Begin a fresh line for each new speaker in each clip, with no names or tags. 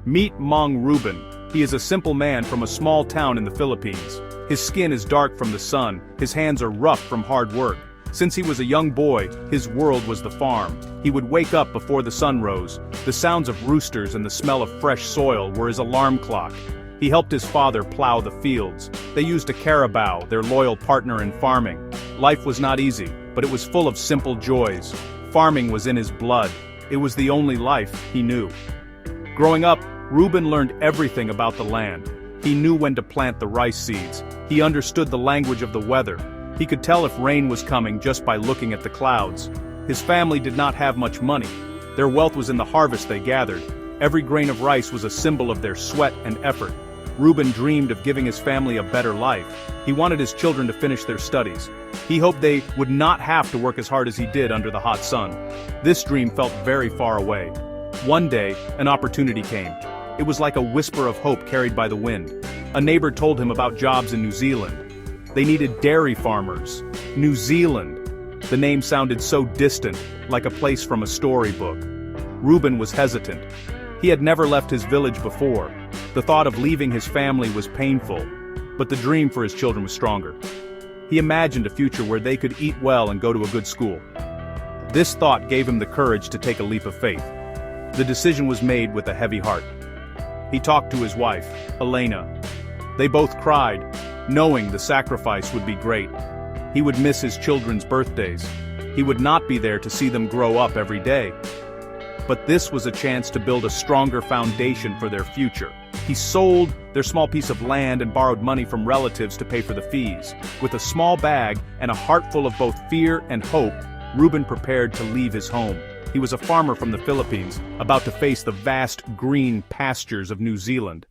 Meet Mang Ruben. He is a simple man from a small town in the Philippines. His skin is dark from the sun, his hands are rough from hard work. Since he was a young boy, his world was the farm. He would wake up before the sun rose. The sounds of roosters and the smell of fresh soil were his alarm clock. He helped his father plow the fields. They used a carabao, their loyal partner in farming. Life was not easy, but it was full of simple joys. Farming was in his blood. It was the only life he knew. Growing up, Ruben learned everything about the land. He knew when to plant the rice seeds. He understood the language of the weather. He could tell if rain was coming just by looking at the clouds. His family did not have much money. Their wealth was in the harvest they gathered. Every grain of rice was a symbol of their sweat and effort. Ruben dreamed of giving his family a better life. He wanted his children to finish their studies. He hoped they would not have to work as hard as he did under the hot sun. This dream felt very far away. One day, an opportunity came. It was like a whisper of hope carried by the wind. A neighbor told him about jobs in New Zealand. They needed dairy farmers. New Zealand. The name sounded so distant, like a place from a storybook. Ruben was hesitant. He had never left his village before. The thought of leaving his family was painful, but the dream for his children was stronger. He imagined a future where they could eat well and go to a good school. This thought gave him the courage to take a leap of faith. The decision was made with a heavy heart. He talked to his wife, Elena. They both cried, knowing the sacrifice would be great. He would miss his children's birthdays. He would not be there to see them grow up every day. But this was a chance to build a stronger foundation for their future. He sold their small piece of land and borrowed money from relatives to pay for the fees. With a small bag and a heart full of both fear and hope, Ruben prepared to leave his home. He was a farmer from the Philippines, about to face the vast green pastures of New Zealand.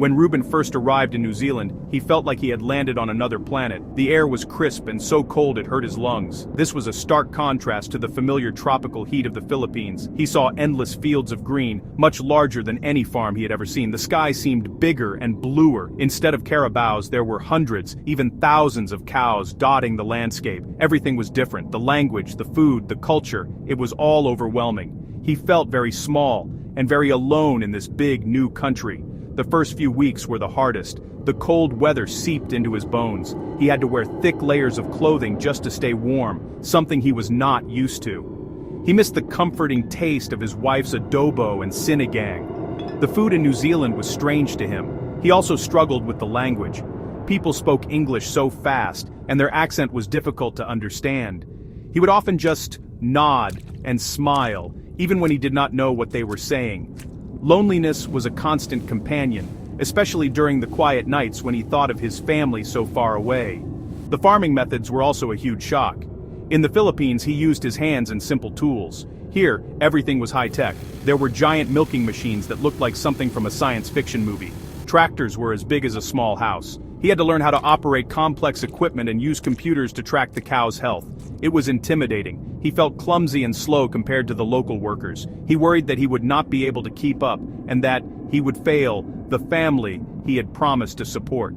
When Ruben first arrived in New Zealand, he felt like he had landed on another planet. The air was crisp and so cold it hurt his lungs. This was a stark contrast to the familiar tropical heat of the Philippines. He saw endless fields of green, much larger than any farm he had ever seen. The sky seemed bigger and bluer. Instead of carabaos, there were hundreds, even thousands of cows dotting the landscape. Everything was different. The language, the food, the culture, it was all overwhelming. He felt very small and very alone in this big new country. The first few weeks were the hardest. The cold weather seeped into his bones. He had to wear thick layers of clothing just to stay warm, something he was not used to. He missed the comforting taste of his wife's adobo and sinigang. The food in New Zealand was strange to him. He also struggled with the language. People spoke English so fast, and their accent was difficult to understand. He would often just nod and smile, even when he did not know what they were saying. Loneliness was a constant companion, especially during the quiet nights when he thought of his family so far away. The farming methods were also a huge shock. In the Philippines, he used his hands and simple tools. Here, everything was high-tech. There were giant milking machines that looked like something from a science fiction movie. Tractors were as big as a small house. He had to learn how to operate complex equipment and use computers to track the cow's health. It was intimidating. He felt clumsy and slow compared to the local workers. He worried that he would not be able to keep up, and that he would fail the family he had promised to support.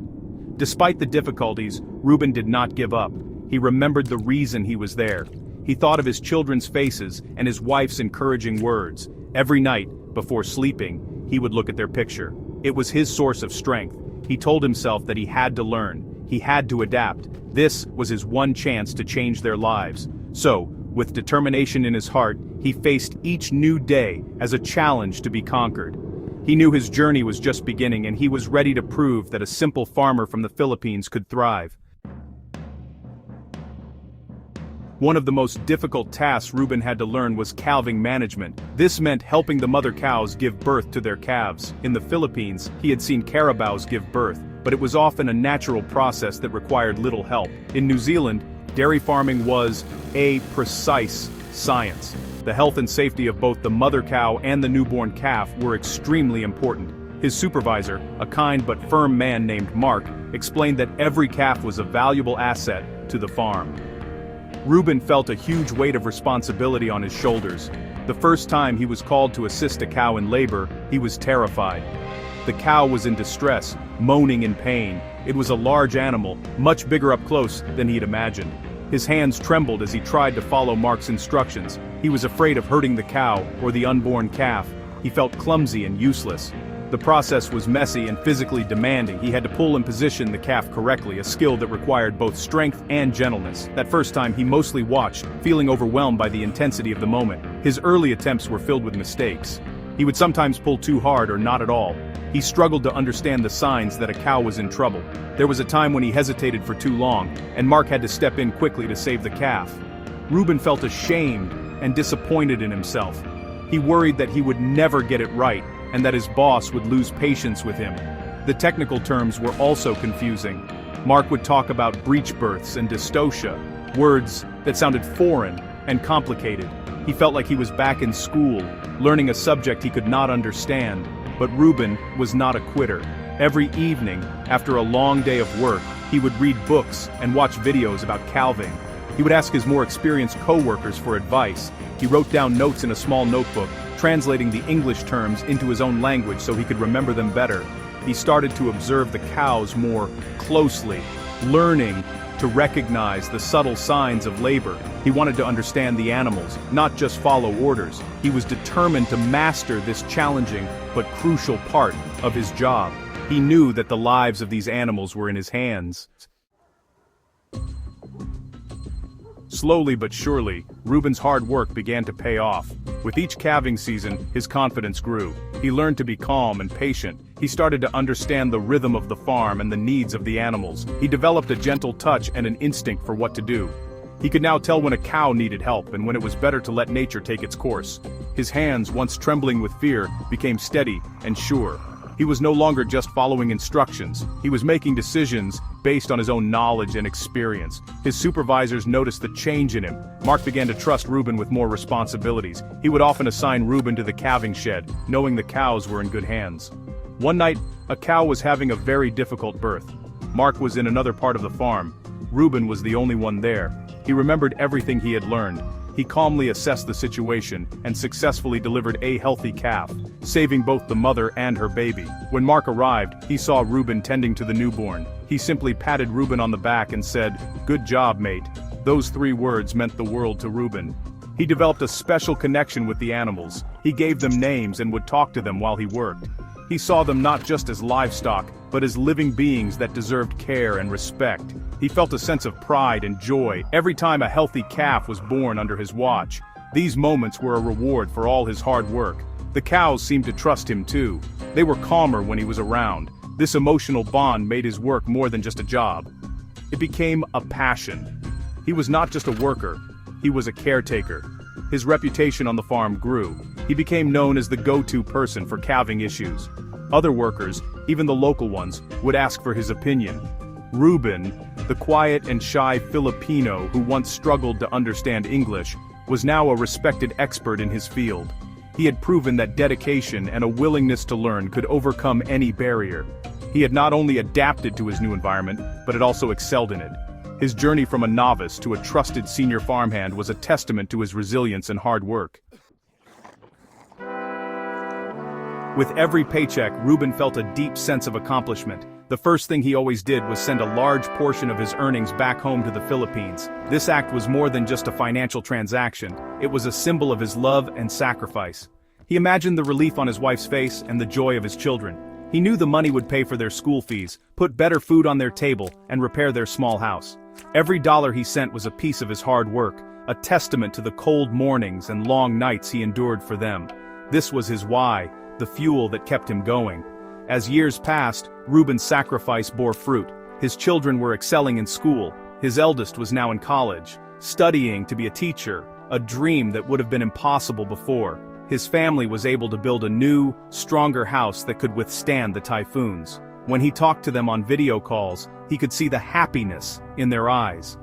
Despite the difficulties, Ruben did not give up. He remembered the reason he was there. He thought of his children's faces and his wife's encouraging words. Every night, before sleeping, he would look at their picture. It was his source of strength. He told himself that he had to learn. He had to adapt. This was his one chance to change their lives. So, with determination in his heart, he faced each new day as a challenge to be conquered. He knew his journey was just beginning, and he was ready to prove that a simple farmer from the Philippines could thrive. One of the most difficult tasks Ruben had to learn was calving management. This meant helping the mother cows give birth to their calves. In the Philippines, he had seen carabaos give birth, but it was often a natural process that required little help. In New Zealand, dairy farming was a precise science. The health and safety of both the mother cow and the newborn calf were extremely important. His supervisor, a kind but firm man named Mark, explained that every calf was a valuable asset to the farm. Ruben felt a huge weight of responsibility on his shoulders. The first time he was called to assist a cow in labor, he was terrified. The cow was in distress, moaning in pain. It was a large animal, much bigger up close than he'd imagined. His hands trembled as he tried to follow Mark's instructions. He was afraid of hurting the cow or the unborn calf. He felt clumsy and useless. The process was messy and physically demanding. He had to pull and position the calf correctly, a skill that required both strength and gentleness. That first time he mostly watched, feeling overwhelmed by the intensity of the moment. His early attempts were filled with mistakes. He would sometimes pull too hard or not at all. He struggled to understand the signs that a cow was in trouble. There was a time when he hesitated for too long, and Mark had to step in quickly to save the calf. Reuben felt ashamed and disappointed in himself. He worried that he would never get it right, and that his boss would lose patience with him. The technical terms were also confusing. Mark would talk about breech births and dystocia, words that sounded foreign and complicated. He felt like he was back in school, learning a subject he could not understand. But Reuben was not a quitter. Every evening, after a long day of work, he would read books and watch videos about calving. He would ask his more experienced co-workers for advice. He wrote down notes in a small notebook, translating the English terms into his own language so he could remember them better. He started to observe the cows more closely, learning to recognize the subtle signs of labor. He wanted to understand the animals, not just follow orders. He was determined to master this challenging but crucial part of his job. He knew that the lives of these animals were in his hands. Slowly but surely, Reuben's hard work began to pay off. With each calving season, his confidence grew. He learned to be calm and patient. He started to understand the rhythm of the farm and the needs of the animals. He developed a gentle touch and an instinct for what to do. He could now tell when a cow needed help and when it was better to let nature take its course. His hands, once trembling with fear, became steady and sure. He was no longer just following instructions. He was making decisions based on his own knowledge and experience. His supervisors noticed the change in him. Mark began to trust Reuben with more responsibilities. He would often assign Reuben to the calving shed, knowing the cows were in good hands. One night, a cow was having a very difficult birth. Mark was in another part of the farm. Reuben was the only one there. He remembered everything he had learned. He calmly assessed the situation and successfully delivered a healthy calf, saving both the mother and her baby. When Mark arrived, he saw Reuben tending to the newborn. He simply patted Reuben on the back and said, "Good job, mate." Those 3 words meant the world to Reuben. He developed a special connection with the animals. He gave them names and would talk to them while he worked. He saw them not just as livestock, but as living beings that deserved care and respect. He felt a sense of pride and joy every time a healthy calf was born under his watch. These moments were a reward for all his hard work. The cows seemed to trust him too. They were calmer when he was around. This emotional bond made his work more than just a job. It became a passion. He was not just a worker, he was a caretaker. His reputation on the farm grew. He became known as the go-to person for calving issues. Other workers, even the local ones, would ask for his opinion. Reuben, the quiet and shy Filipino who once struggled to understand English, was now a respected expert in his field. He had proven that dedication and a willingness to learn could overcome any barrier. He had not only adapted to his new environment, but had also excelled in it. His journey from a novice to a trusted senior farmhand was a testament to his resilience and hard work. With every paycheck, Reuben felt a deep sense of accomplishment. The first thing he always did was send a large portion of his earnings back home to the Philippines. This act was more than just a financial transaction. It was a symbol of his love and sacrifice. He imagined the relief on his wife's face and the joy of his children. He knew the money would pay for their school fees, put better food on their table, and repair their small house. Every dollar he sent was a piece of his hard work, a testament to the cold mornings and long nights he endured for them. This was his why, the fuel that kept him going. As years passed, Reuben's sacrifice bore fruit. His children were excelling in school. His eldest was now in college, studying to be a teacher, a dream that would have been impossible before. His family was able to build a new, stronger house that could withstand the typhoons. When he talked to them on video calls, he could see the happiness in their eyes.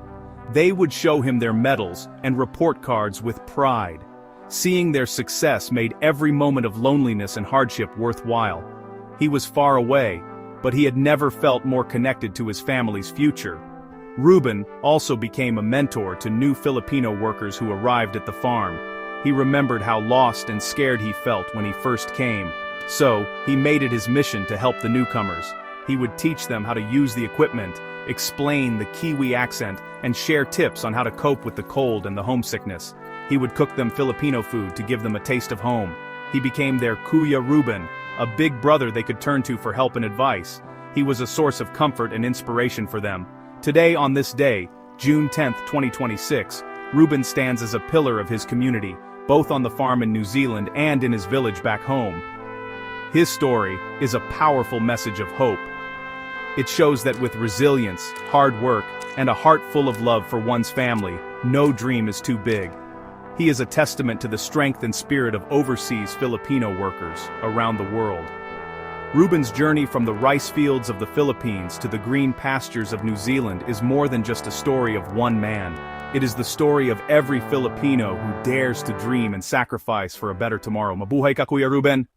They would show him their medals and report cards with pride. Seeing their success made every moment of loneliness and hardship worthwhile. He was far away, but he had never felt more connected to his family's future. Reuben also became a mentor to new Filipino workers who arrived at the farm. He remembered how lost and scared he felt when he first came. So, he made it his mission to help the newcomers. He would teach them how to use the equipment, explain the Kiwi accent, and share tips on how to cope with the cold and the homesickness. He would cook them Filipino food to give them a taste of home. He became their Kuya Ruben, a big brother they could turn to for help and advice. He was a source of comfort and inspiration for them. Today, on this day, June 10, 2026, Ruben stands as a pillar of his community, both on the farm in New Zealand and in his village back home. His story is a powerful message of hope. It shows that with resilience, hard work, and a heart full of love for one's family, no dream is too big. He is a testament to the strength and spirit of overseas Filipino workers around the world. Ruben's journey from the rice fields of the Philippines to the green pastures of New Zealand is more than just a story of one man. It is the story of every Filipino who dares to dream and sacrifice for a better tomorrow. Mabuhay ka, Kuya Ruben!